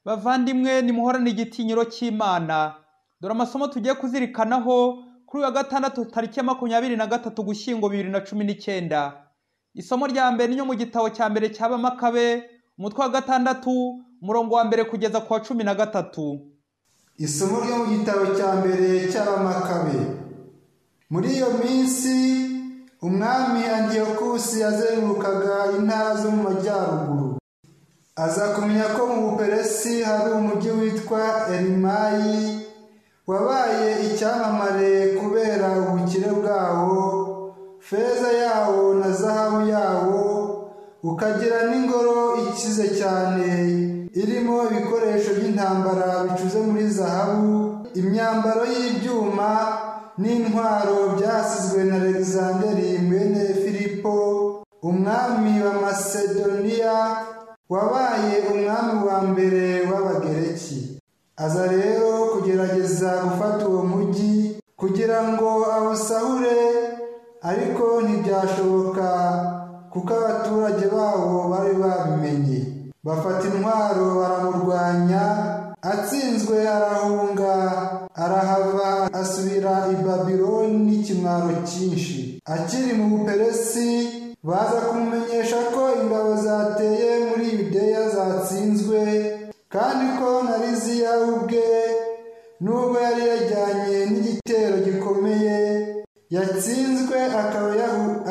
Bavandimwe nimuhorane igitinyiro cy'Imana. Dore amasomo tugiye kuzirikanaho kuri wa gatandatu tariki ya 23 Gushyingo 2019. Isomo rya mbere ni mu gitabo cya mbere cy'Abamakabe, umutwe wa 6, umurongo wa mbere kugeza ku wa 13. Isomo ryo mu gitabo cya mbere cy'Abamakabe. Muri iyo minsi umwami Antiyokusi yazengurukaga intara zo mu majyaruguru. Aza kumenya ko mu Buperesi hari umujyi witwa Elimayi wabaye icyamamare kubera ubukire bwawo, feza yawo na zahabu yawo, ukagira n'ingoro ikize cyane irimo ibikoresho by'intambara bicuze muri zahabu, imyambaro y'ibyuma n'intwaro byasizwe na Alexanderi mwene Filipo, umwami wa Masedoniya wabaye umwami wa mbere w'Abagereki. Aza rero kugerageza gufata uwo mujyi kugira ngo awusahure, ariko ntibyashoboka kuko abaturage bawo bari babimenye. Bafata intwaro baramurwanya, atsinzwe arahunga, arahava asubira i Babiloni n'ikimwaro cyinshi. Akiri mu Buperesi baza kumumenyesha ko ingabo zateye muri Yudeya zatsinzwe, kandi ko na Liziya ubwe nubwo yari yajyanye n'igitero gikomeye yatsinzwe,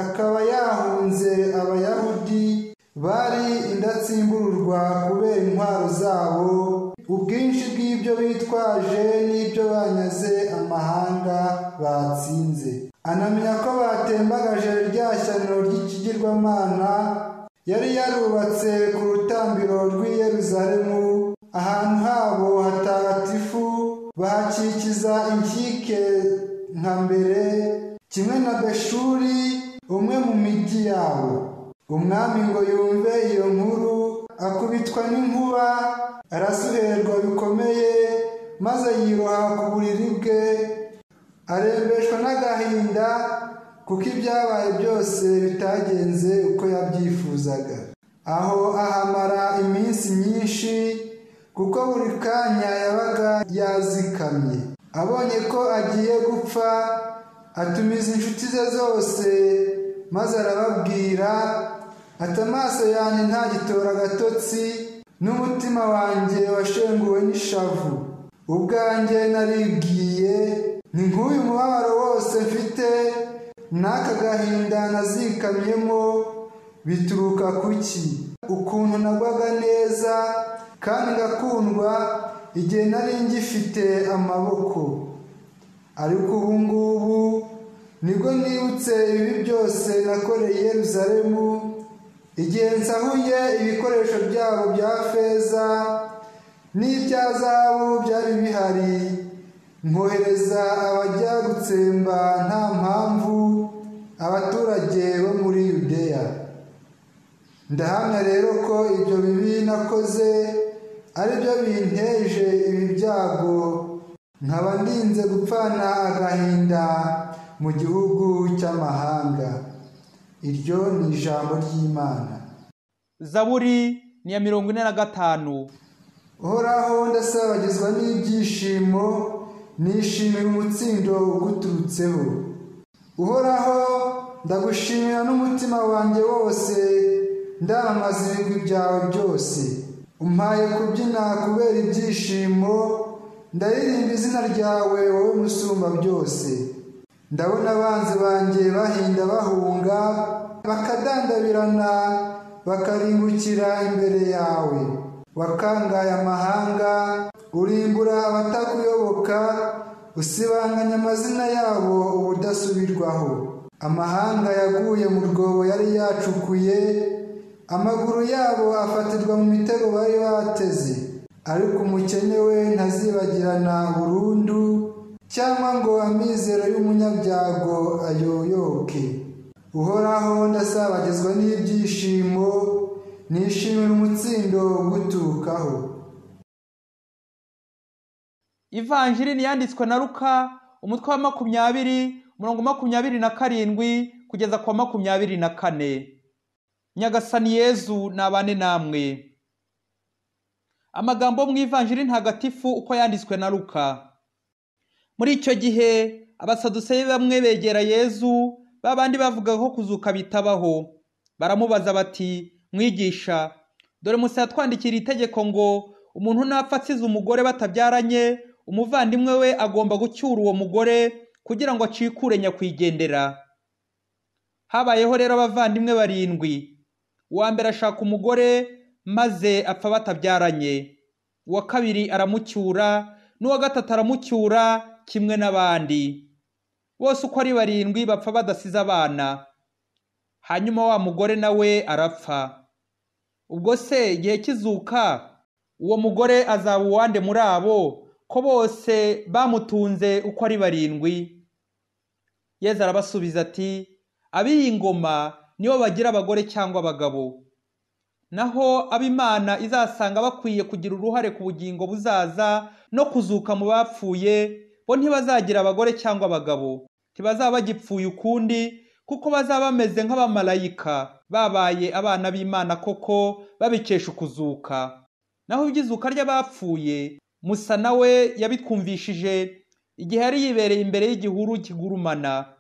akaba yahunze Abayahudi bari indatsimburwa kubera intwaro zabo, ubwinshi bw'ibyo bitwaje n'ibyo banyaze amahanga batsinze. Anamenya ko batembagaje rya shyano ry'ikigirwamana yari yarubatse ku rutambiro rw'i Yerusalemu, ahantu habo hatagatifu, bahakikiza inkike nka mbere, kimwe na Beshuri, umwe mu migi yabo. Umwami ngo yumve iyo nkuru akubitwa n'inkuba, arasuherwa bikomeye, maze yiroha ku buriri bwe, arembeshwa n'agahinda kuko ibyabaye byose bitagenze uko yabyifuzaga. Aho ahamara iminsi myinshi kuko buri kanya yabaga yazikamye. Abonye ko agiye gupfa, atumiza inshuti ze zose, maze arababwira ati, amaso yanjye ntagitora agatotsi, n'umutima wanjye washenguwe n'ishavu. Ubwanjye naribwiye ni nk'uyu mubabaro wose mfite n'aka gahinda nazikamyemo bituruka kuki? Ukuntu nagwaga neza kandi ngakundwa igihe nari ngifite amaboko, ariko ubu ngubu nibwo nibutse ibi byose nakoreye Yerusalemu, igihe nsahuye ibikoresho byabo bya feza n'ibya zahabu byari bihari, nkohereza abajya gutsemba nta mpamvu abaturage bo muri Yudeya. Ndahamya rero ko ibyo bibi nakoze ari byo binteje ibi byago, nkaba ndinze gupfana agahinda mu gihugu cy'amahanga. Iryo ni ijambo ry'Imana. Zaburi ni ya 45. Uhoraho ndasabagizwa n'ibyishimo, nishimira umutsindo uguturutseho. Uhoraho ndagushimira n'umutima wanjye wose, ndamamaza ibigwi byawe byose. Umpaye kubyina kubera ibyishimo, ndaririmba izina ryawe wowe musumba byose. Ndabona abanzi banjye bahinda bahunga, bakadandabirana bakarimbukira imbere yawe. Wakangaye amahanga, urimbura abatakuyoboka, usibanganya amazina yabo ubudasubirwaho. Amahanga yaguye mu rwobo yari yacukuye, amaguru yabo afatirwa mu mitego bari bateze. Ariko umukene we ntazibagirana burundu, cyangwa ngo amizero y'umunyabyago ayoyoke. Uhoraho ndasabagizwa n'ibyishimo, nishimira umutsindo uguturukaho. Ivanjiri ni yanditswe na Luka, umutwe wa 20, umurongo 27 kugeza ku 24. Nyagasani Yezu nabane namwe. Amagambo mu ivanjiri ntagatifu uko yanditswe na Luka. Muri icyo gihe abasaduseyi bamwe begera Yezu, babandi bavuga ko kuzuka bitabaho. Baramubaza bati, mwigisha, dore Musa yatwandikira itegeko ngo umuntu napfa asize umugore batabyaranye, umuvandimwe we agomba gucyura uwo mugore kugira ngo acikure nyakwigendera. Habayeho rero abavandimwe 7. Uwa mbere ashaka umugore maze apfa batabyaranye. Uwa kabiri aramucyura, n'uwa gatatu aramucyura kimwe n'abandi. Bose uko ari 7 bapfa badasize abana. Hanyuma wa mugore nawe arapfa. Ubwo se igihe kizuka uwo mugore azaba uwande muri abo ko bose bamutunze uko ari 7? Yezu arabasubiza ati, ab'iyi ngoma nibo bagira abagore cyangwa abagabo, naho ab'Imana izasanga bakwiye kugira uruhare ku bugingo buzaza no kuzuka mu bapfuye, bo ntibazagira abagore cyangwa abagabo, ntibazaba bagipfuye ukundi, kuko bazaba bameze nk'abamarayika, babaye abana b'Imana koko babikesha ukuzuka. Naho iby'izuka ry'abapfuye Musa nawe yabitwumvishije igihe yari yibereye imbere y'igihuru kigurumana,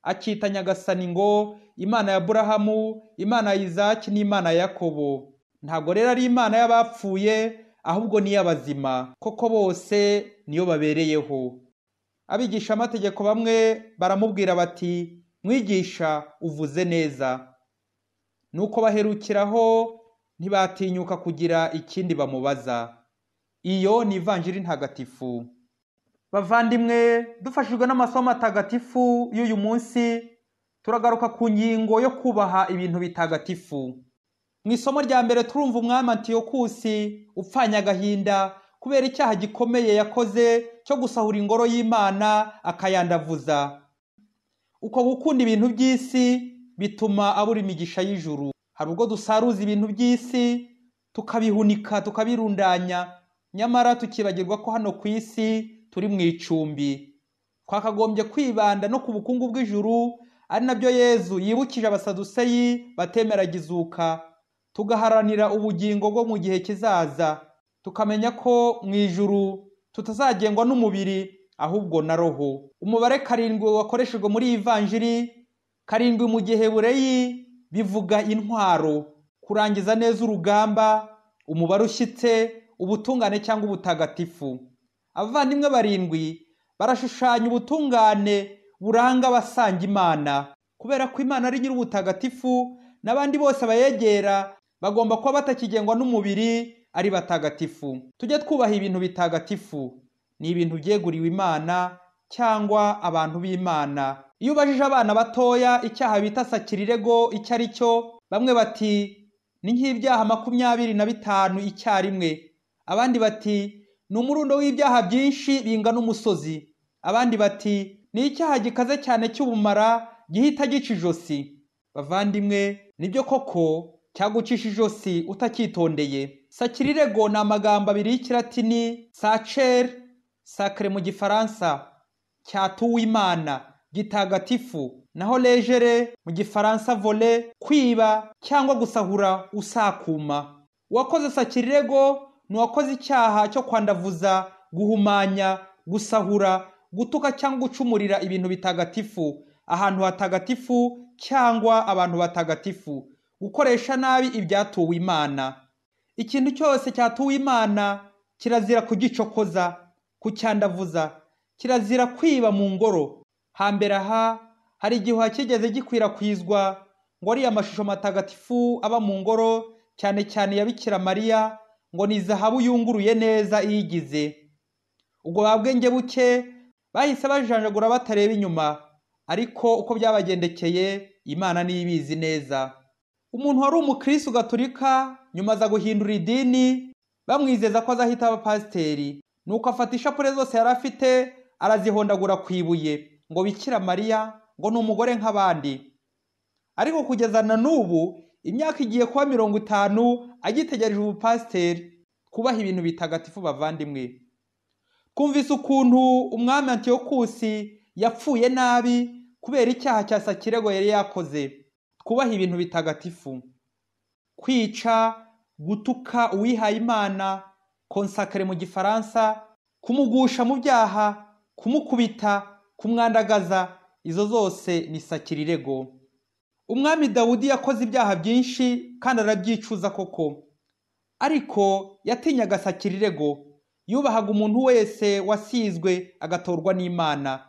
akita Nyagasani ngo Imana ya Aburahamu, Imana ya Izaki n'Imana ya Yakobo. Ntabwo rero ari Imana y'abapfuye, ahubwo ni y'abazima, koko bose niyo babereyeho. Abigisha amategeko bamwe baramubwira bati, mwigisha, uvuze neza. Nuko baherukiraho, ntibatinyuka kugira ikindi bamubaza. Iyo ni ivanjiri ntagatifu. Bavandimwe, dufashijwe n'amasomo matagatifu y'uyu munsi, turagaruka ku ngingo yo kubaha ibintu bitagatifu. Mu isomo rya mbere turumva umwami Antiyokusi upfanye agahinda kubera icyaha gikomeye yakoze cyo gusahura ingoro y'Imana akayandavuza. Uko gukunda ibintu by'isi bituma abura imigisha y'ijuru. Hari ubwo dusaruza ibintu by'isi tukabihunika tukabirundanya, nyamara tukibagirwa ko hano ku isi turi mu icumbi. Twakagombye kwibanda no ku bukungu bw'ijuru, ari nabyo Yezu yibukije abasaduseyi batemera izuka, tugaharanira ubugingo bwo mu gihe kizaza, tukamenya ko mu ijuru tutazagengwa n'umubiri ahubwo na roho. Umubare 7 wakoreshejwe muri iyi ivanjiri, 7 mu Giheburayi bivuga intwaro, kurangiza neza urugamba, umubare ushyitse, ubutungane cyangwa ubutagatifu. Abavandimwe 7 barashushanya ubutungane buranga abasanga Imana, kubera ko Imana ari nyiri ubutagatifu, n'abandi bose bayegera bagomba kuba batakigengwa n'umubiri, ari batagatifu. Tujye twubaha ibintu bitagatifu, ni ibintu byeguriwe Imana cyangwa abantu b'Imana. Iyo ubajije abana batoya icyaha bita sakirirego icyo ari cyo, bamwe bati ni nk'ibyaha 25 icyarimwe, abandi bati ni umurundo w'ibyaha byinshi bingana umusozi, abandi bati ni icyaha gikaze cyane cy'ubumara gihita gica ijosi. Bavandimwe, nibyo koko cyagucisha ijosi utacyitondeye. Sakirirego ni amagambo 2 y'ikilatini, sacer, sacre mu gifaransa, cyatuwe Imana, gitagatifu, naho legere mu gifaransa voler, kwiba cyangwa gusahura usakuma. Uwakoze sakirirego ni uwakoze icyaha cyo kwandavuza, guhumanya, gusahura, gutuka cyangwa gucumurira ibintu bitagatifu, ahantu hatagatifu cyangwa abantu batagatifu, gukoresha nabi ibyatuwe Imana. Ikintu cyose cyatuwe Imana kirazira kugicokoza, kucyandavuza, kirazira kwiba mu ngoro. Hambere aha hari igihe kigeze gikwirakwizwa ngo ari amashusho matagatifu aba mu ngoro, cyane cyane ya Bikira Mariya, ngo ni zahabu yunguruye neza iyigize. Ubwo babwenge buke bahise bajanjagura batareba inyuma, ariko uko byabagendekeye Imana niyo ibizi neza. Umuntu wari umukristo gatolika nyuma aza guhindura idini, bamwizeza ko azahita aba pasiteri, nuko afata ishapure zose yari afite arazihondagura ku ibuye, ngo Bikira Mariya ngo ni umugore nk'abandi. Ariko kugeza na n'ubu imyaka igiye kuba 50 agitegereje ubupasiteri. Kubaha ibintu bitagatifu bavandimwe. Kumvise ukuntu umwami Antiyokusi yapfuye nabi kubera icyaha cya sakirego yari yakoze. Twubaha ibintu bitagatifu. Kwica, gutuka uwihaye Imana, consacrer mu gifaransa, kumugusha mu byaha, kumukubita, kumwandagaza, izo zose ni sakirirego. Umwami Dawudi yakoze ibyaha byinshi kandi arabyicuza koko, ariko yatinyaga sakirirego, yubahaga umuntu wese wasizwe agatorwa n'Imana.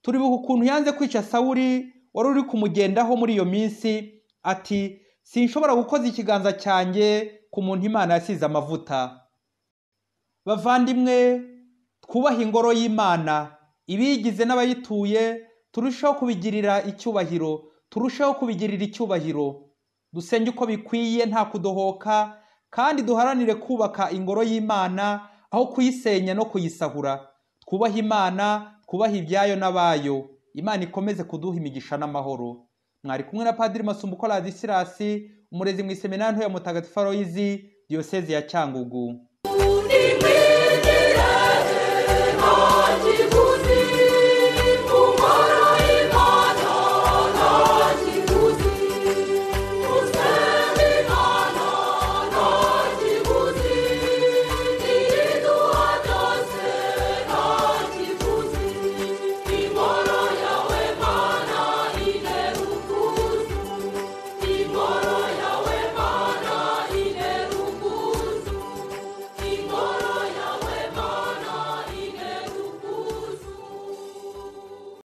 Turibuka ukuntu yanze kwica Sawuli wari uri kumugendaho muri iyo minsi, ati sinshobora gukoza ikiganza cyanjye ku muntu Imana yasize amavuta. Bavandimwe, twubaha ingoro y'Imana, ibiyigize n'abayituye turushaho kubigirira icyubahiro, dusenge uko bikwiye nta kudohoka, kandi duharanire kubaka ingoro y'Imana aho kuyisenya no kuyisahura. Twubaha Imana, twubaha ibyayo n'abayo. Imana ikomeze kuduha imigisha n'amahoro. Mwari kumwe na Padiri Masumbuko Ladislas, umurezi mu iseminari nto ya Mutagatifu Aloyizi, Diyosezi ya Cyangugu.